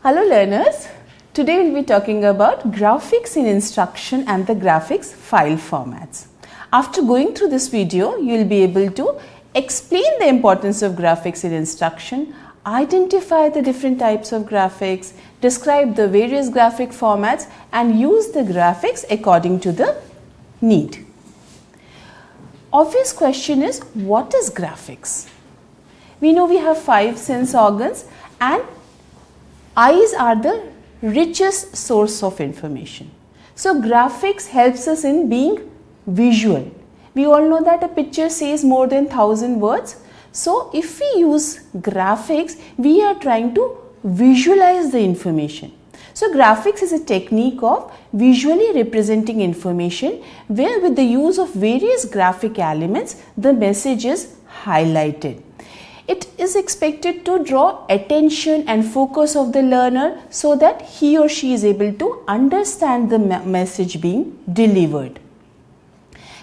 Hello learners, today we'll be talking about graphics in instruction and the graphics file formats. After going through this video, you'll be able to explain the importance of graphics in instruction, identify the different types of graphics, describe the various graphic formats and use the graphics according to the need. Obvious question is, what is graphics? We know we have 5 sense organs and eyes are the richest source of information. So graphics helps us in being visual. We all know that a picture says more than 1000 words. So if we use graphics, we are trying to visualize the information. So graphics is a technique of visually representing information where with the use of various graphic elements, the message is highlighted. It is expected to draw attention and focus of the learner so that he or she is able to understand the message being delivered.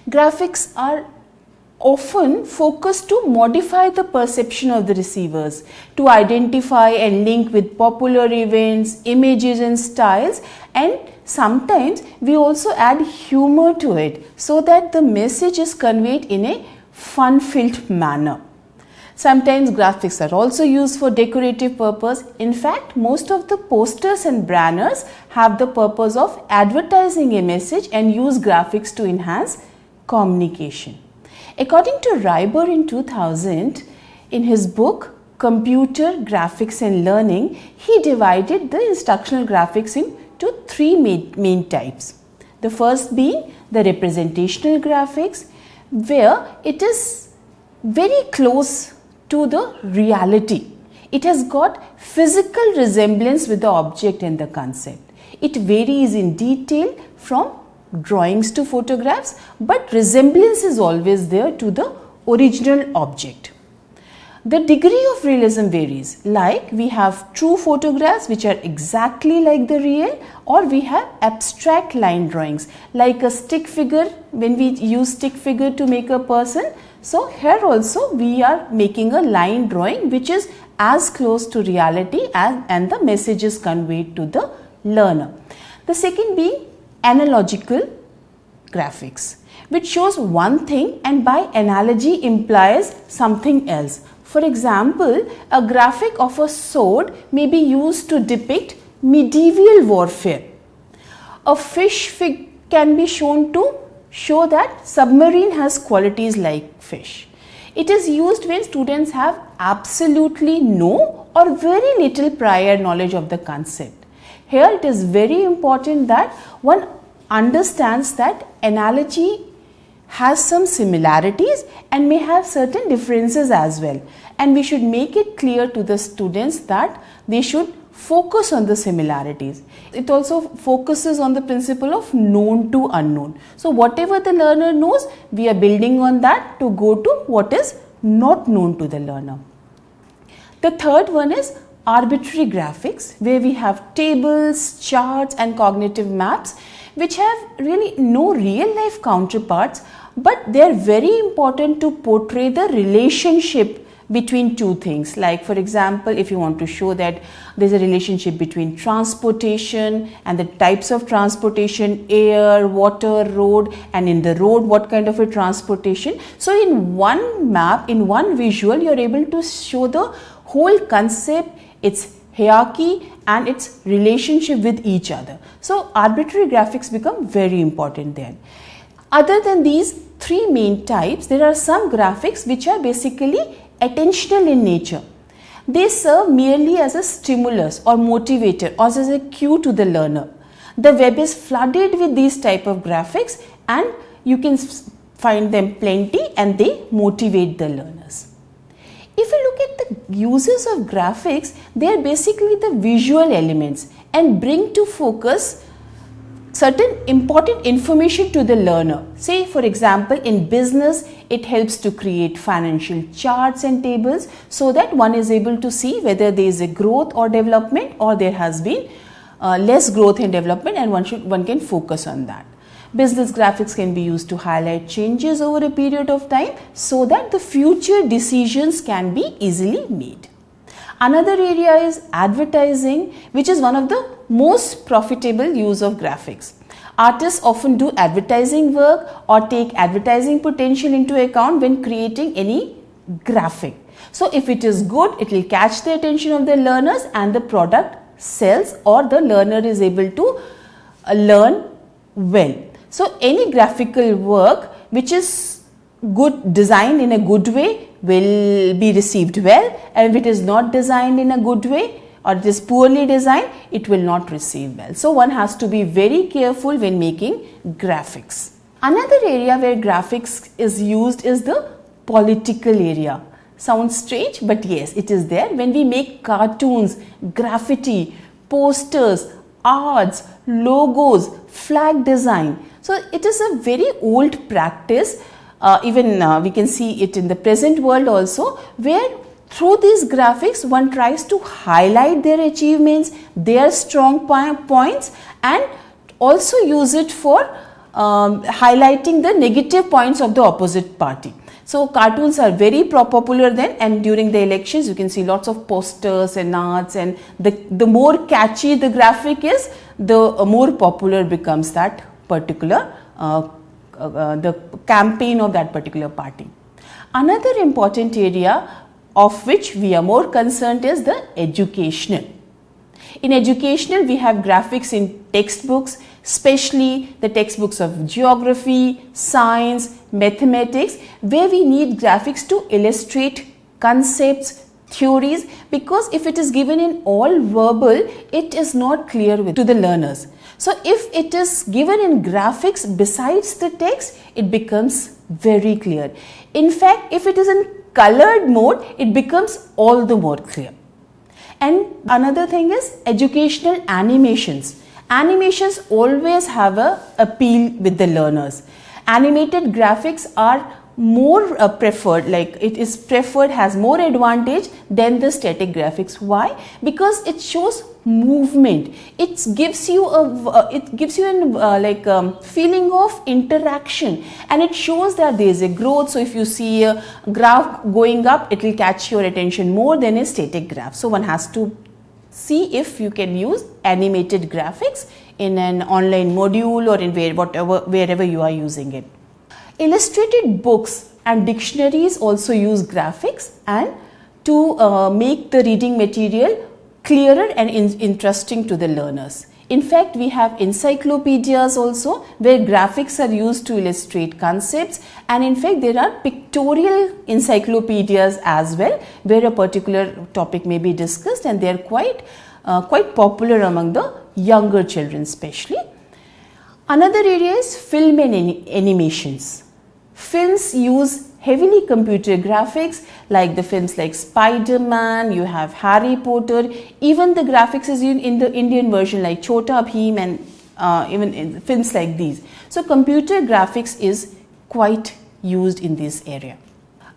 Graphics are often focused to modify the perception of the receivers, to identify and link with popular events, images and styles, and sometimes we also add humor to it so that the message is conveyed in a fun-filled manner. Sometimes graphics are also used for decorative purpose. In fact, most of the posters and banners have the purpose of advertising a message and use graphics to enhance communication. According to Reiber in 2000, in his book Computer Graphics and Learning, he divided the instructional graphics into 3 main types. The first being the representational graphics, where it is very close to the reality. It has got physical resemblance with the object and the concept. It varies in detail from drawings to photographs, but resemblance is always there to the original object. The degree of realism varies, like we have true photographs which are exactly like the real, or we have abstract line drawings like a stick figure when we use stick figure to make a person. So here also we are making a line drawing which is as close to reality and the message is conveyed to the learner. The second being analogical graphics, which shows one thing and by analogy implies something else. For example, a graphic of a sword may be used to depict medieval warfare. A fish can be shown to show that submarine has qualities like fish. It is used when students have absolutely no or very little prior knowledge of the concept. Here it is very important that one understands that analogy has some similarities and may have certain differences as well, and we should make it clear to the students that they should focus on the similarities. It also focuses on the principle of known to unknown. So whatever the learner knows, we are building on that to go to what is not known to the learner. The third one is arbitrary graphics, where we have tables, charts and cognitive maps which have really no real life counterparts, but they are very important to portray the relationship between two things. Like for example, if you want to show that there is a relationship between transportation and the types of transportation, air, water, road, and in the road what kind of a transportation. So in one map, in one visual, you are able to show the whole concept, its hierarchy and its relationship with each other. So arbitrary graphics become very important there. Other than these 3 main types, there are some graphics which are basically attentional in nature. They serve merely as a stimulus or motivator or as a cue to the learner. The web is flooded with these type of graphics and you can find them plenty and they motivate the learners. If you look at the uses of graphics, they are basically the visual elements and bring to focus certain important information to the learner. Say for example, in business, it helps to create financial charts and tables so that one is able to see whether there is a growth or development or there has been less growth and development, and one can focus on that. Business graphics can be used to highlight changes over a period of time so that the future decisions can be easily made. Another area is advertising, which is one of the most profitable use of graphics. Artists often do advertising work or take advertising potential into account when creating any graphic. So if it is good, it will catch the attention of the learners and the product sells, or the learner is able to learn well. So any graphical work which is good, designed in a good way, will be received well, and if it is not designed in a good way or it is poorly designed, it will not receive well. So one has to be very careful when making graphics. Another area where graphics is used is the political area. Sounds strange, but yes, it is there. When we make cartoons, graffiti, posters, ads, logos, flag design. So it is a very old practice. Even we can see it in the present world also, where through these graphics one tries to highlight their achievements, their strong points, and also use it for highlighting the negative points of the opposite party. So cartoons are very popular then, and during the elections you can see lots of posters and ads, and the more catchy the graphic is, the more popular becomes that particular the campaign of that particular party. Another important area of which we are more concerned is the educational. In educational, we have graphics in textbooks, especially the textbooks of geography, science, mathematics, where we need graphics to illustrate concepts, theories, because if it is given in all verbal, it is not clear to the learners. So if it is given in graphics besides the text, it becomes very clear. In fact, if it is in colored mode, it becomes all the more clear. And another thing is educational animations. Animations always have a appeal with the learners. Animated graphics are more preferred, like it is preferred, has more advantage than the static graphics. Why? Because it shows movement. It gives you a feeling of interaction, and it shows that there is a growth. So if you see a graph going up, it will catch your attention more than a static graph. So one has to see if you can use animated graphics in an online module or in wherever you are using it. Illustrated books and dictionaries also use graphics and to make the reading material clearer and interesting to the learners. In fact, we have encyclopedias also where graphics are used to illustrate concepts, and in fact there are pictorial encyclopedias as well where a particular topic may be discussed, and they are quite popular among the younger children especially. Another area is film and animations. Films use heavily computer graphics, like the films like Spider-Man, you have Harry Potter, even the graphics is in the Indian version like Chota Bheem, and even in films like these. So computer graphics is quite used in this area.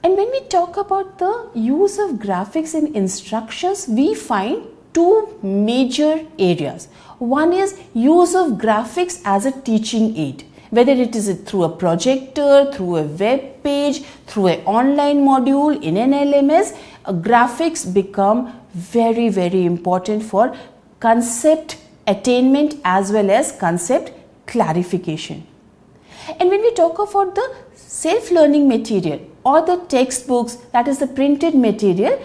And when we talk about the use of graphics in instructions, we find two major areas. One is use of graphics as a teaching aid. Whether it is through a projector, through a web page, through an online module, in an LMS, graphics become very, very important for concept attainment as well as concept clarification. And when we talk about the self-learning material or the textbooks, that is the printed material,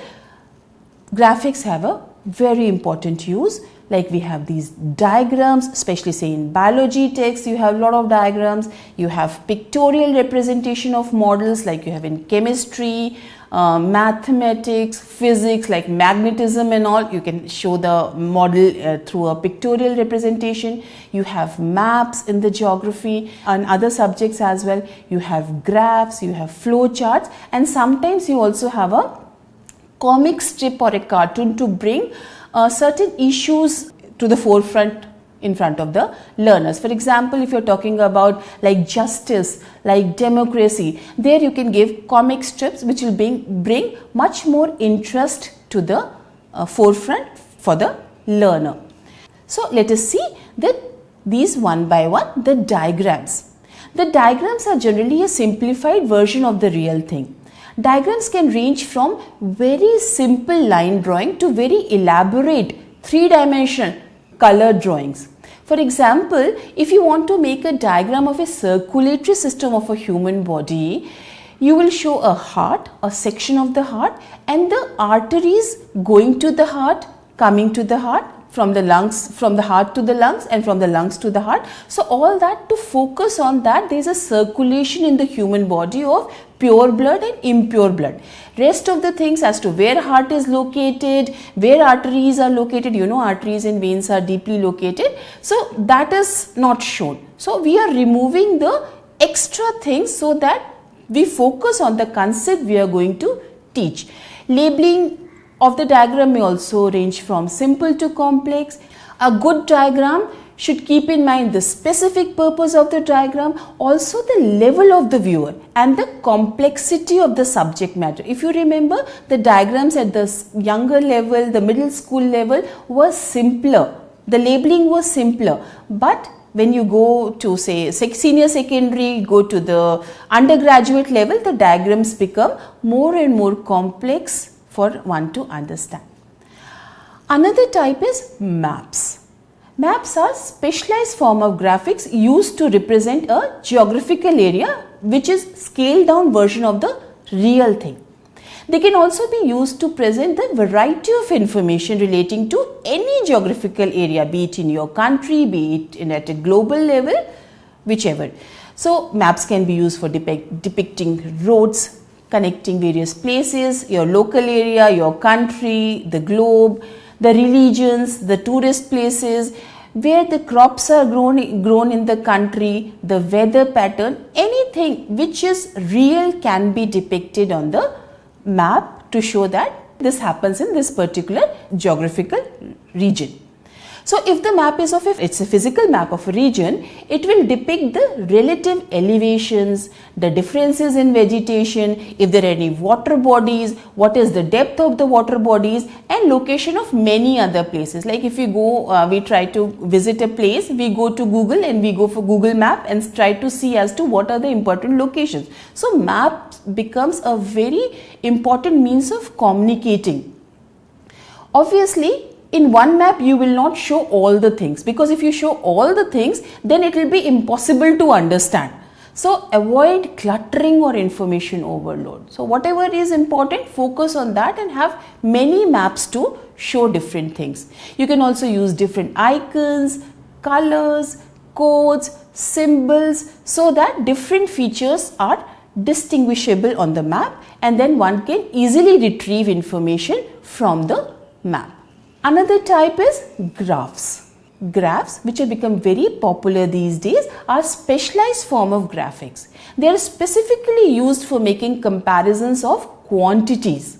graphics have a very important use. Like we have these diagrams, especially say in biology text, you have a lot of diagrams. You have pictorial representation of models like you have in chemistry, mathematics, physics, like magnetism and all. You can show the model through a pictorial representation. You have maps in the geography and other subjects as well. You have graphs, you have flow charts, and sometimes you also have a comic strip or a cartoon to bring certain issues to the forefront in front of the learners. For example, if you're talking about like justice, like democracy, there you can give comic strips which will bring much more interest to the forefront for the learner. So let us see that these one by one, the diagrams. The diagrams are generally a simplified version of the real thing. Diagrams can range from very simple line drawing to very elaborate three-dimensional color drawings. For example, if you want to make a diagram of a circulatory system of a human body, you will show a heart, a section of the heart, and the arteries going to the heart, coming to the heart, from the lungs, from the heart to the lungs, and from the lungs to the heart. So all that, to focus on that, there is a circulation in the human body of pure blood and impure blood. Rest of the things as to where heart is located, where arteries are located, you know, arteries and veins are deeply located. So that is not shown. So we are removing the extra things so that we focus on the concept we are going to teach. Labeling of the diagram may also range from simple to complex. A good diagram should keep in mind the specific purpose of the diagram, also the level of the viewer and the complexity of the subject matter. If you remember, the diagrams at the younger level, the middle school level were simpler. The labeling was simpler, but when you go to say senior secondary, go to the undergraduate level, the diagrams become more and more complex for one to understand. Another type is maps. Maps are specialized form of graphics used to represent a geographical area which is scaled down version of the real thing. They can also be used to present the variety of information relating to any geographical area, be it in your country, be it at a global level, whichever. So maps can be used for depicting roads, connecting various places, your local area, your country, the globe, the religions, the tourist places, where the crops are grown in the country, the weather pattern, anything which is real can be depicted on the map to show that this happens in this particular geographical region. So if the map is it's a physical map of a region, it will depict the relative elevations, the differences in vegetation, if there are any water bodies, what is the depth of the water bodies, and location of many other places. Like if we go, we try to visit a place, we go to Google and we go for Google Map and try to see as to what are the important locations. So map becomes a very important means of communicating. Obviously, in one map you will not show all the things, because if you show all the things, then it will be impossible to understand. So avoid cluttering or information overload. So whatever is important, focus on that and have many maps to show different things. You can also use different icons, colors, codes, symbols, so that different features are distinguishable on the map, and then one can easily retrieve information from the map. Another type is graphs. Graphs, which have become very popular these days, are specialized form of graphics. They are specifically used for making comparisons of quantities.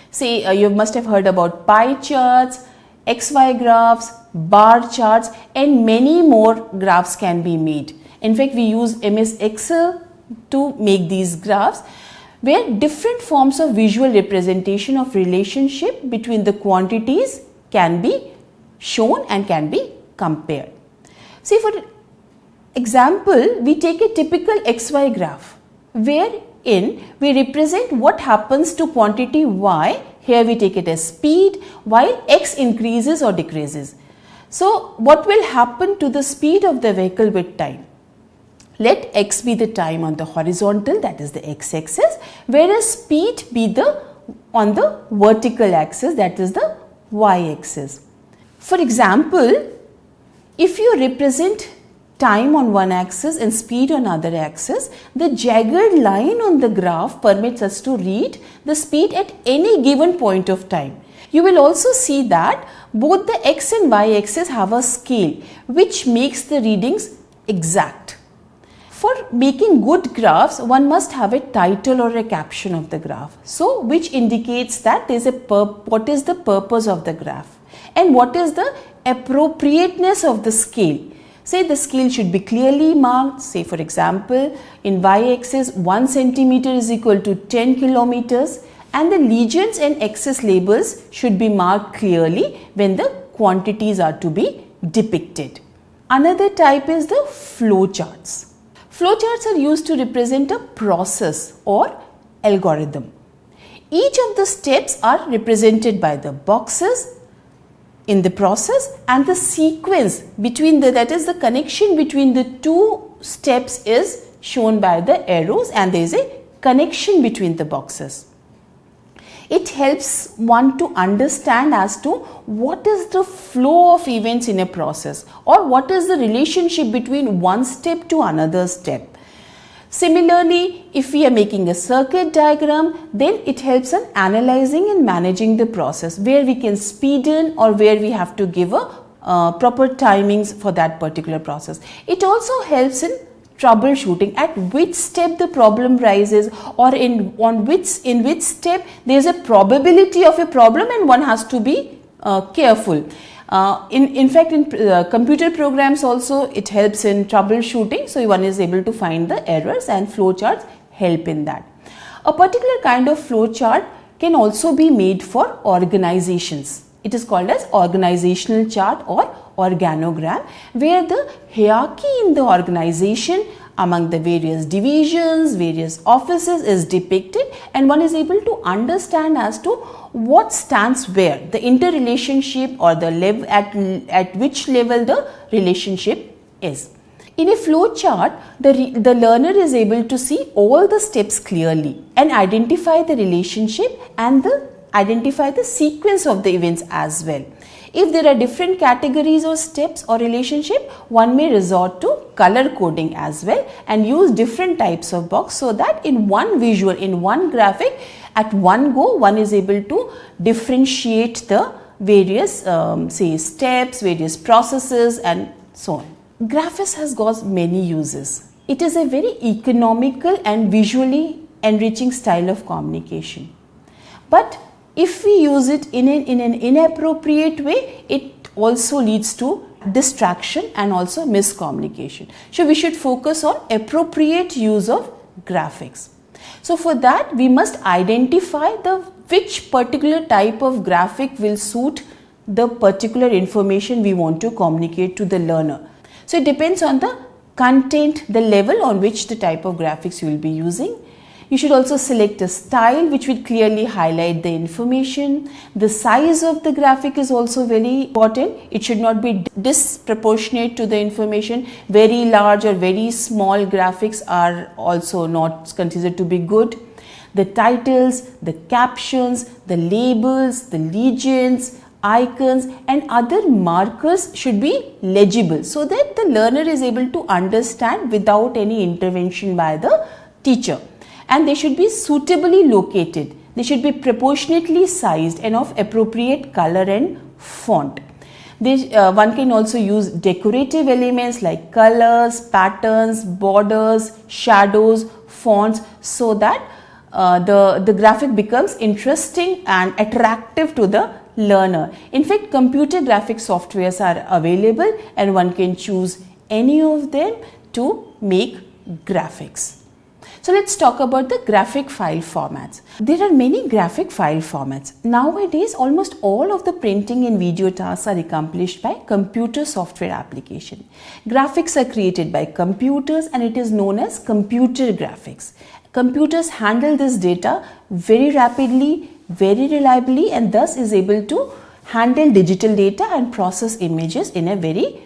Say you must have heard about pie charts, XY graphs, bar charts, and many more graphs can be made. In fact, we use MS Excel to make these graphs, where different forms of visual representation of relationship between the quantities can be shown and can be compared. See, for example, we take a typical XY graph wherein we represent what happens to quantity Y. Here we take it as speed, while X increases or decreases. So what will happen to the speed of the vehicle with time? Let X be the time on the horizontal, that is the X axis, whereas speed be on the vertical axis, that is the Y axis. For example, if you represent time on one axis and speed on other axis, the jagged line on the graph permits us to read the speed at any given point of time. You will also see that both the X and Y axis have a scale which makes the readings exact. For making good graphs, one must have a title or a caption of the graph, so which indicates that there is what is the purpose of the graph and what is the appropriateness of the scale. Say the scale should be clearly marked. Say for example, in y-axis 1 centimeter is equal to 10 kilometers, and the legends and axis labels should be marked clearly when the quantities are to be depicted. Another type is the flowcharts. Flowcharts are used to represent a process or algorithm. Each of the steps are represented by the boxes in the process, and the sequence between that is the connection between the two steps is shown by the arrows, and there is a connection between the boxes. It helps one to understand as to what is the flow of events in a process, or what is the relationship between one step to another step. Similarly, if we are making a circuit diagram, then it helps in analyzing and managing the process, where we can speed in or where we have to give a proper timings for that particular process. It also helps in troubleshooting at which step the problem rises, or in which step there is a probability of a problem and one has to be careful. In fact, in computer programs also it helps in troubleshooting, so one is able to find the errors, and flowcharts help in that. A particular kind of flowchart can also be made for organizations. It is called as organizational chart or organogram, where the hierarchy in the organization among the various divisions, various offices is depicted, and one is able to understand as to what stands where, the interrelationship or the level at which level the relationship is. In a flow chart, the learner is able to see all the steps clearly and identify the relationship and identify the sequence of the events as well. If there are different categories or steps or relationship, one may resort to color coding as well and use different types of box, so that in one visual, in one graphic, at one go, one is able to differentiate the various steps, various processes and so on. Graphis has got many uses. It is a very economical and visually enriching style of communication. But if we use it in an inappropriate way, it also leads to distraction and also miscommunication. So we should focus on appropriate use of graphics. So for that, we must identify which particular type of graphic will suit the particular information we want to communicate to the learner. So it depends on the content, the level on which the type of graphics you will be using. You should also select a style which will clearly highlight the information. The size of the graphic is also very important. It should not be disproportionate to the information. Very large or very small graphics are also not considered to be good. The titles, the captions, the labels, the legends, icons and other markers should be legible, so that the learner is able to understand without any intervention by the teacher. And they should be suitably located. They should be proportionately sized and of appropriate color and font. One can also use decorative elements like colors, patterns, borders, shadows, fonts, so that the graphic becomes interesting and attractive to the learner. In fact, computer graphic softwares are available and one can choose any of them to make graphics. So let's talk about the graphic file formats. There are many graphic file formats. Nowadays, almost all of the printing and video tasks are accomplished by computer software application. Graphics are created by computers and it is known as computer graphics. Computers handle this data very rapidly, very reliably, and thus is able to handle digital data and process images in a very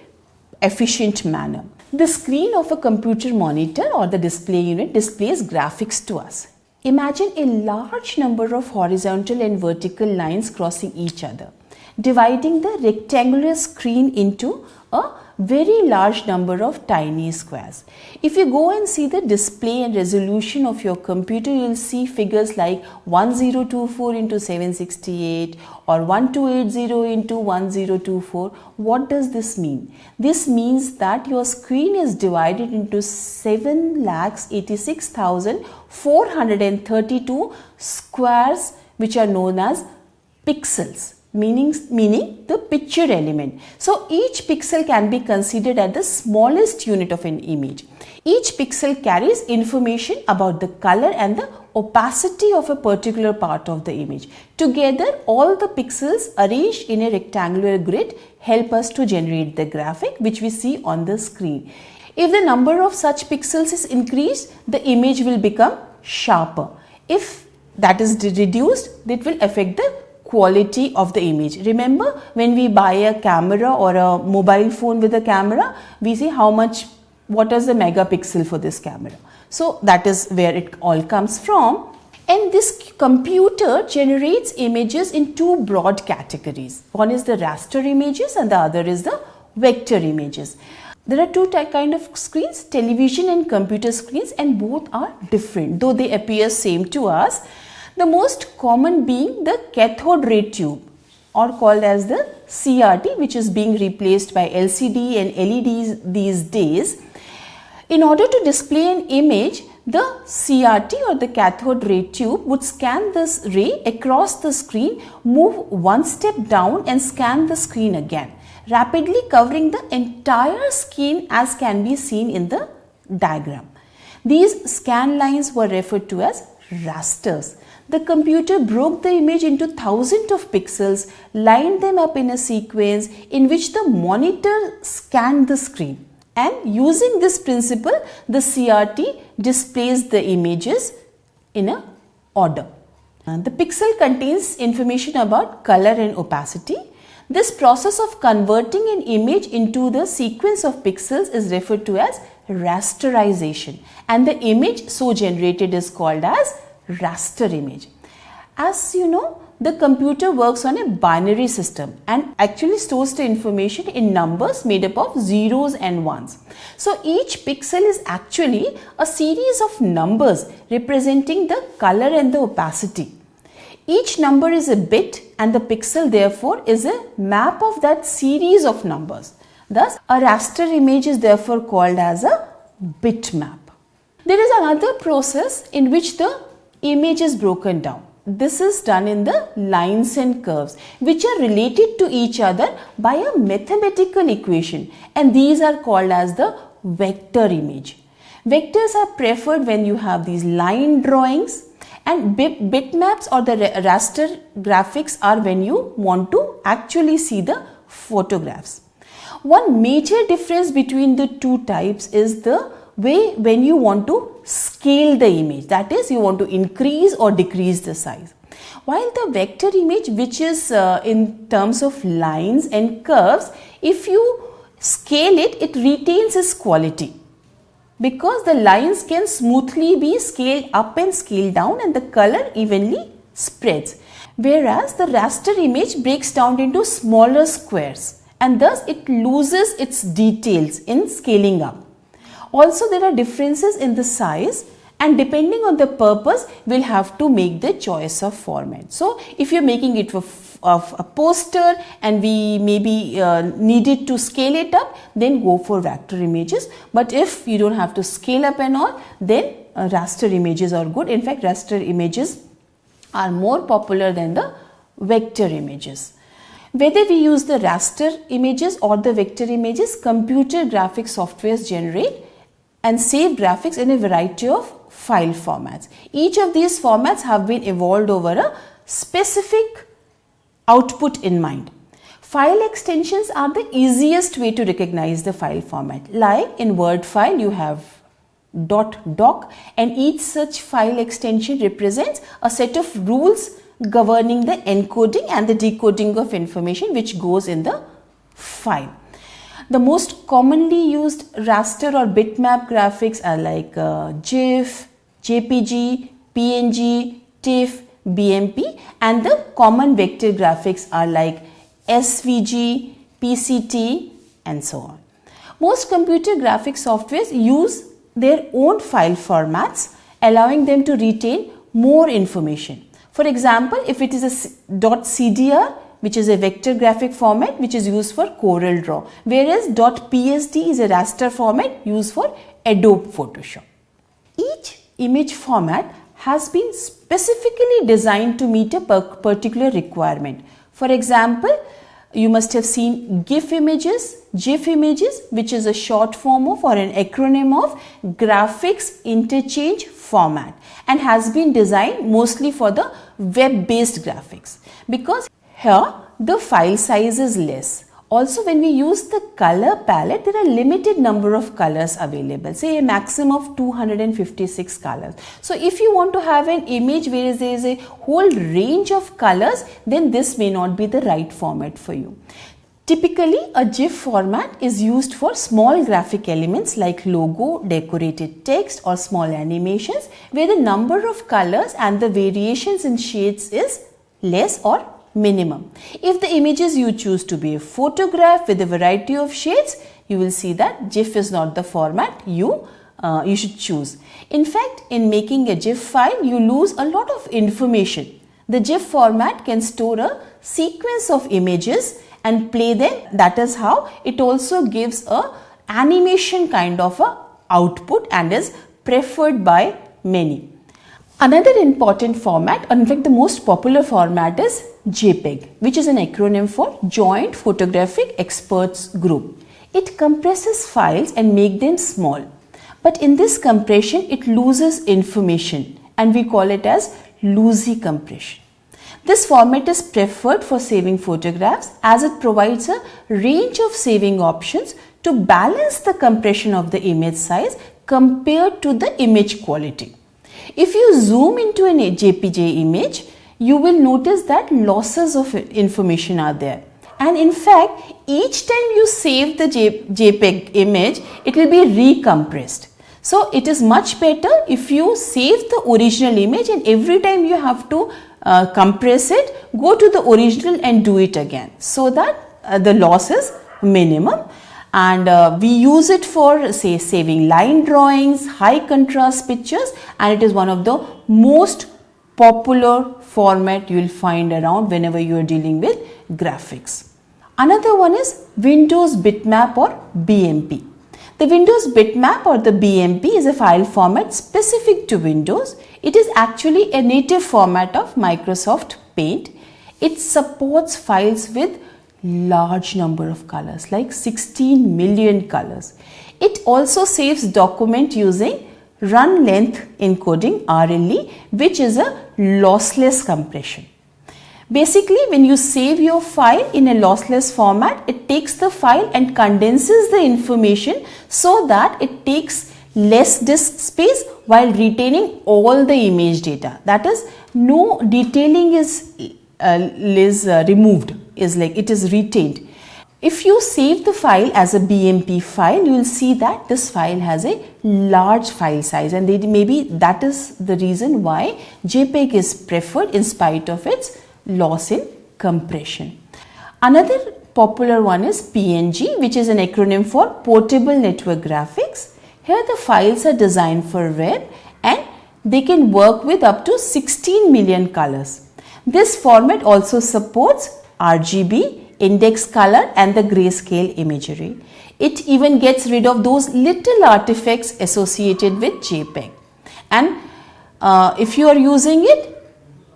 efficient manner. The screen of a computer monitor or the display unit displays graphics to us. Imagine a large number of horizontal and vertical lines crossing each other, dividing the rectangular screen into a very large number of tiny squares. If you go and see the display and resolution of your computer, you will see figures like 1024 into 768 or 1280 into 1024. What does this mean? This means that your screen is divided into 7,86,432 squares, which are known as pixels. Meaning the picture element. So each pixel can be considered as the smallest unit of an image. Each pixel carries information about the color and the opacity of a particular part of the image. Together, all the pixels arranged in a rectangular grid help us to generate the graphic which we see on the screen. If the number of such pixels is increased, the image will become sharper. If that is reduced, it will affect the quality of the image. Remember, when we buy a camera or a mobile phone with a camera, we see what is the megapixel for this camera. So that is where it all comes from. And this computer generates images in two broad categories. One is the raster images and the other is the vector images. There are two kind of screens, television and computer screens, and both are different, though they appear same to us. The most common being the cathode ray tube, or called as the CRT, which is being replaced by LCD and LEDs these days. In order to display an image, the CRT or the cathode ray tube would scan this ray across the screen, move one step down and scan the screen again, rapidly covering the entire screen as can be seen in the diagram. These scan lines were referred to as rasters. The computer broke the image into thousands of pixels, lined them up in a sequence in which the monitor scanned the screen. And using this principle, the CRT displays the images in an order. The pixel contains information about color and opacity. This process of converting an image into the sequence of pixels is referred to as rasterization, and the image so generated is called as raster image. As you know, the computer works on a binary system and actually stores the information in numbers made up of zeros and ones. So each pixel is actually a series of numbers representing the color and the opacity. Each number is a bit and the pixel therefore is a map of that series of numbers. Thus, a raster image is therefore called as a bitmap. There is another process in which the image is broken down. This is done in the lines and curves, which are related to each other by a mathematical equation, and these are called as the vector image. Vectors are preferred when you have these line drawings, and bitmaps or the raster graphics are when you want to actually see the photographs. One major difference between the two types is the way when you want to scale the image, that is, you want to increase or decrease the size. While the vector image, which is in terms of lines and curves, if you scale it, it retains its quality because the lines can smoothly be scaled up and scaled down and the color evenly spreads. Whereas the raster image breaks down into smaller squares and thus it loses its details in scaling up. Also, there are differences in the size, and depending on the purpose, we'll have to make the choice of format. So, if you're making it of a poster and we maybe needed to scale it up, then go for vector images. But if you don't have to scale up and all, then raster images are good. In fact, raster images are more popular than the vector images. Whether we use the raster images or the vector images, computer graphics softwares generate and save graphics in a variety of file formats. Each of these formats have been evolved over a specific output in mind. File extensions are the easiest way to recognize the file format. Like in Word file, you have .doc, and each such file extension represents a set of rules governing the encoding and the decoding of information which goes in the file. The most commonly used raster or bitmap graphics are like GIF, JPG, PNG, TIFF, BMP, and the common vector graphics are like SVG, PCT, and so on. Most computer graphics softwares use their own file formats, allowing them to retain more information. For example, if it is a .cdr, which is a vector graphic format which is used for Corel Draw, whereas .psd is a raster format used for Adobe Photoshop. Each image format has been specifically designed to meet a particular requirement. For example, you must have seen GIF images, which is a short form of or an acronym of Graphics Interchange Format, and has been designed mostly for the web-based graphics because here the file size is less. Also, when we use the color palette, there are limited number of colors available, say a maximum of 256 colors. So if you want to have an image where there is a whole range of colors, then this may not be the right format for you. Typically, a GIF format is used for small graphic elements like logo, decorated text or small animations where the number of colors and the variations in shades is less or minimum. If the images you choose to be a photograph with a variety of shades, you will see that GIF is not the format you should choose. In fact, in making a GIF file, you lose a lot of information. The GIF format can store a sequence of images and play them. That is how it also gives a animation kind of a output and is preferred by many. Another important format, in fact the most popular format, is JPEG, which is an acronym for Joint Photographic Experts Group. It compresses files and makes them small. But in this compression, it loses information and we call it as loosey compression. This format is preferred for saving photographs as it provides a range of saving options to balance the compression of the image size compared to the image quality. If you zoom into an JPG image, you will notice that losses of information are there. And in fact, each time you save the JPEG image, it will be recompressed. So it is much better if you save the original image and every time you have to compress it, go to the original and do it again so that the loss is minimum. And we use it for, say, saving line drawings, high contrast pictures, and it is one of the most popular format you will find around whenever you are dealing with graphics. Another one is Windows Bitmap or BMP. The Windows Bitmap or the BMP is a file format specific to Windows. It is actually a native format of Microsoft Paint. It supports files with large number of colors, like 16 million colors. It also saves document using run length encoding RLE, which is a lossless compression. Basically, when you save your file in a lossless format, it takes the file and condenses the information so that it takes less disk space while retaining all the image data. That is, no detailing is removed, is like it is retained. If you save the file as a BMP file, you will see that this file has a large file size, and maybe that is the reason why JPEG is preferred in spite of its loss in compression. Another popular one is PNG, which is an acronym for Portable Network Graphics. Here the files are designed for web and they can work with up to 16 million colors. This format also supports RGB, index color and the grayscale imagery. It even gets rid of those little artifacts associated with JPEG. And if you are using it,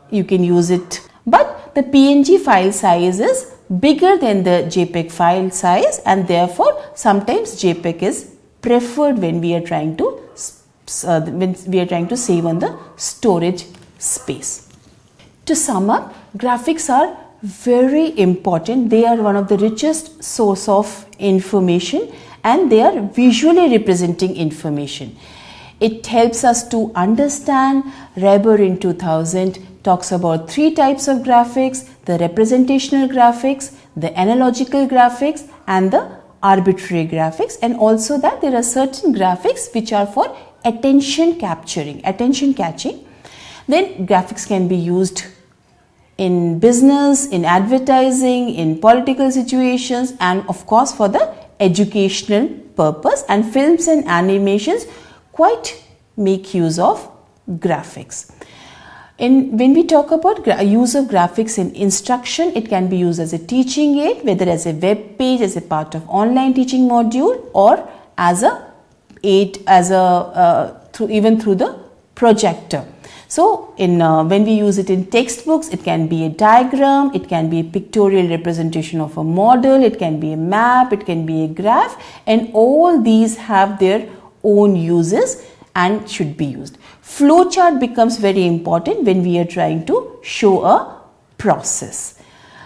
you can use it. But the PNG file size is bigger than the JPEG file size, and therefore sometimes JPEG is preferred when we are trying to save on the storage space. To sum up, graphics are very important. They are one of the richest source of information and they are visually representing information. It helps us to understand. Reber in 2000 talks about 3 types of graphics: the representational graphics, the analogical graphics and the arbitrary graphics, and also that there are certain graphics which are for attention catching. Then graphics can be used in business, in advertising, in political situations, and of course for the educational purpose, and films and animations quite make use of graphics. When we talk about use of graphics in instruction, it can be used as a teaching aid, whether as a web page, as a part of online teaching module, or as a aid, even through the projector. So, when we use it in textbooks, it can be a diagram, it can be a pictorial representation of a model, it can be a map, it can be a graph, and all these have their own uses and should be used. Flowchart becomes very important when we are trying to show a process.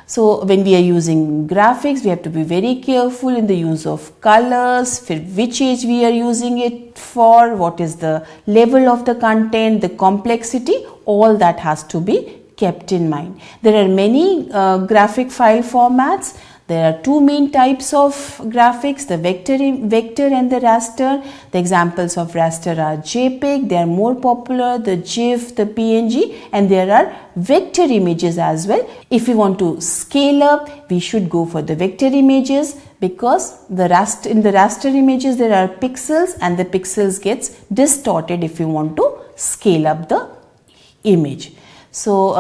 So when we are using graphics, we have to be very careful in the use of colors, for which age we are using it for, what is the level of the content, the complexity, all that has to be kept in mind. There are many graphic file formats. There are two main types of graphics, the vector and the raster. The examples of raster are JPEG, they are more popular, the GIF, the PNG, and there are vector images as well. If we want to scale up, we should go for the vector images, because in the raster images there are pixels, and the pixels gets distorted if you want to scale up the image. So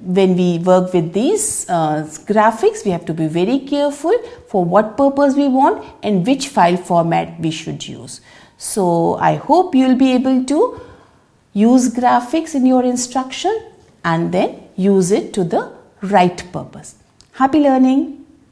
when we work with these graphics, we have to be very careful for what purpose we want and which file format we should use. So I hope you will be able to use graphics in your instruction and then use it to the right purpose. Happy learning!